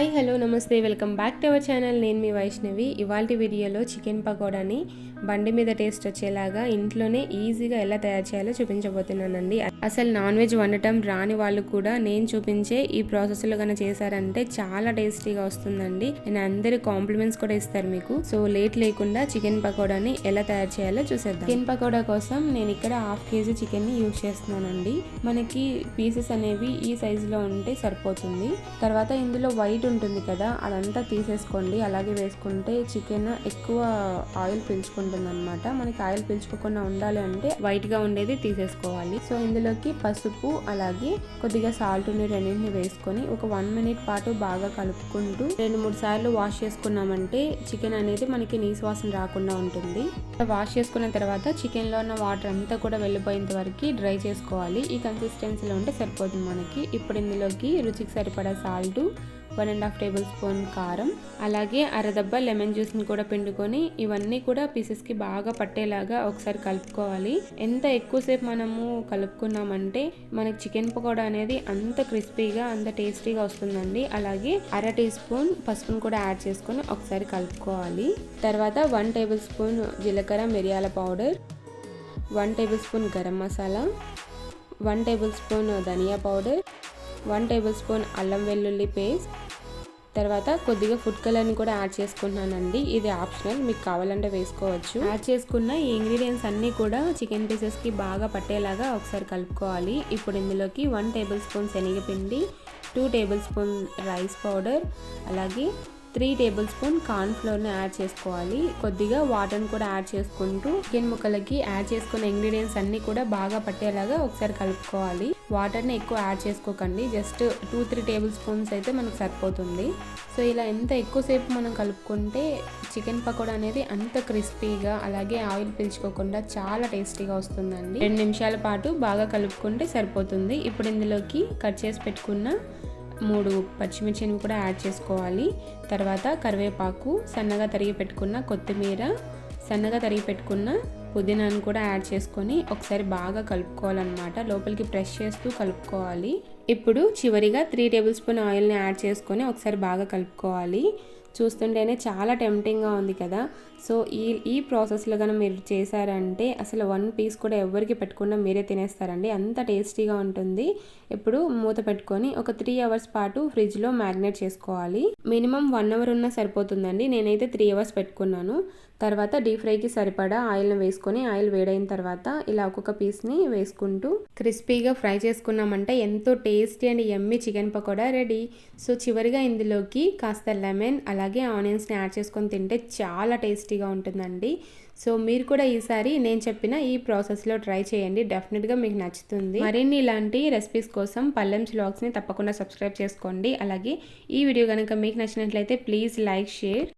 Hi hello నమస్తే welcome back to our channel. నేను మీ వైష్ణవి. ఇవాల్టి వీడియోలో చికెన్ పకోడాని బండి మీద టేస్ట్ వచ్చేలాగా ఇంట్లోనే ఈజీగా ఎలా తయారు చేయాలో చూపించబోతున్నానండి. అసలు నాన్ వెజ్ వండటం రాని వాళ్ళు కూడా నేను చూపించే ఈ ప్రాసెస్లో కనుక చేశారంటే చాలా టేస్టీగా వస్తుందండి. నేను అందరి కాంప్లిమెంట్స్ కూడా ఇస్తారు మీకు. సో లేట్ లేకుండా చికెన్ పకోడాని ఎలా తయారు చేయాలో చూసేద్దాం. చికెన్ పకోడా కోసం నేను ఇక్కడ 1/2 kg చికెన్ ని యూజ్ చేస్తున్నానండి. మనకి పీసెస్ అనేవి ఈ సైజులో ఉంటే సరిపోతుంది. తర్వాత ఇందులో వైట్ ఉంటుంది కదా, అదంతా తీసేసుకోండి. అలాగే వేసుకుంటే చికెన్ ఎక్కువ ఆయిల్ పీల్చుకుంటుంది అనమాట. మనకి ఆయిల్ పీల్చుకోకుండా ఉండాలి అంటే వైట్ గా ఉండేది తీసేసుకోవాలి. సో ఇందులోకి పసుపు అలాగే కొద్దిగా సాల్ట్ రెండింటిని వేసుకొని ఒక 1 minute పాటు బాగా కలుపుకుంటూ 2-3 సార్లు వాష్ చేసుకున్నామంటే చికెన్ అనేది మనకి నీసు వాసన రాకుండా ఉంటుంది. వాష్ చేసుకున్న తర్వాత చికెన్ లో ఉన్న వాటర్ అంతా కూడా వెళ్ళిపోయేంత వరకు డ్రై చేసుకోవాలి. ఈ కన్సిస్టెన్సీలో ఉంటే సరిపోతుంది మనకి. ఇప్పుడు ఇందులోకి రుచికి సరిపడా సాల్ట్, 1.5 tablespoon కారం, అలాగే అరదబ్బ లెమన్ జ్యూస్ని కూడా పిండుకొని ఇవన్నీ కూడా పీసెస్కి బాగా పట్టేలాగా ఒకసారి కలుపుకోవాలి. ఎంత ఎక్కువసేపు మనము కలుపుకున్నామంటే మనకి చికెన్ పకోడా అనేది అంత క్రిస్పీగా అంత టేస్టీగా వస్తుందండి. అలాగే 1/2 teaspoon పసుపును కూడా యాడ్ చేసుకొని ఒకసారి కలుపుకోవాలి. తర్వాత 1 tablespoon జీలకర్ర మిరియాల powder, 1 tablespoon garam masala, 1 tablespoon ధనియా పౌడర్, 1 tablespoon అల్లం వెల్లుల్లి పేస్ట్, తర్వాత కొద్దిగా ఫుడ్ కలర్ని కూడా యాడ్ చేసుకుంటున్నానండి. ఇది ఆప్షనల్, మీకు కావాలంటే వేసుకోవచ్చు. యాడ్ చేసుకున్న ఈ ఇంగ్రీడియంట్స్ అన్నీ కూడా చికెన్ పీసెస్కి బాగా పట్టేలాగా ఒకసారి కలుపుకోవాలి. ఇప్పుడు ఇందులోకి 1 tablespoon శనగపిండి, 2 tablespoon రైస్ పౌడర్, అలాగే 3 tablespoon కార్న్ ఫ్లోర్ని యాడ్ చేసుకోవాలి. కొద్దిగా వాటర్ని కూడా యాడ్ చేసుకుంటూ చికెన్ ముక్కలకి యాడ్ చేసుకున్న ఇంగ్రీడియంట్స్ అన్నీ కూడా బాగా పట్టేలాగా ఒకసారి కలుపుకోవాలి. వాటర్ని ఎక్కువ యాడ్ చేసుకోకండి, జస్ట్ 2-3 tablespoons అయితే మనకు సరిపోతుంది. సో ఇలా ఎంత ఎక్కువసేపు మనం కలుపుకుంటే చికెన్ పకోడా అనేది అంత క్రిస్పీగా అలాగే ఆయిల్ పీల్చుకోకుండా చాలా టేస్టీగా వస్తుందండి. 2 నిమిషాల పాటు బాగా కలుపుకుంటే సరిపోతుంది. ఇప్పుడు ఇందులోకి కట్ చేసి పెట్టుకున్న 3 పచ్చిమిర్చిని కూడా యాడ్ చేసుకోవాలి. తర్వాత కరివేపాకు, సన్నగా తరిగి పెట్టుకున్న కొత్తిమీర, సన్నగా తరిగి పెట్టుకున్న పుదీనాను కూడా యాడ్ చేసుకొని ఒకసారి బాగా కలుపుకోవాలన్నమాట. లోపలికి ప్రెస్ చేస్తూ కలుపుకోవాలి. ఇప్పుడు చివరిగా 3 tablespoon ఆయిల్ని యాడ్ చేసుకొని ఒకసారి బాగా కలుపుకోవాలి. చూస్తుంటేనే చాలా టెంప్టింగ్గా ఉంది కదా. సో ఈ ప్రాసెస్లో కనుక మీరు చేశారంటే అసలు 1 piece కూడా ఎవరికి పెట్టకుండా మీరే తినేస్తారండి, అంత టేస్టీగా ఉంటుంది. ఇప్పుడు మూత పెట్టుకొని ఒక 3 hours పాటు ఫ్రిడ్జ్లో మ్యాగ్నేట్ చేసుకోవాలి. మినిమం 1 hour ఉన్నా సరిపోతుందండి. నేనైతే 3 hours పెట్టుకున్నాను. తర్వాత డీప్ ఫ్రైకి సరిపడా ఆయిల్ని వేసుకొని ఆయిల్ వేడైన తర్వాత ఇలా ఒక్కొక్క పీస్ని వేసుకుంటూ క్రిస్పీగా ఫ్రై చేసుకున్నామంటే ఎంతో tasty and yummy chicken pakoda ready. So చివరిగా ఇందులోకి కాస్త లెమన్ అలాగే ఆనియన్స్ని యాడ్ చేసుకొని తింటే చాలా టేస్టీగా ఉంటుందండి. సో మీరు కూడా ఈసారి నేను చెప్పిన ఈ ప్రాసెస్లో ట్రై చేయండి, డెఫినెట్గా మీకు నచ్చుతుంది. మరిన్ని ఇలాంటి రెసిపీస్ కోసం పల్లెమ్స్ వ్లాగ్స్ని తప్పకుండా సబ్స్క్రైబ్ చేసుకోండి. అలాగే ఈ వీడియో కనుక మీకు నచ్చినట్లయితే ప్లీజ్ లైక్, షేర్.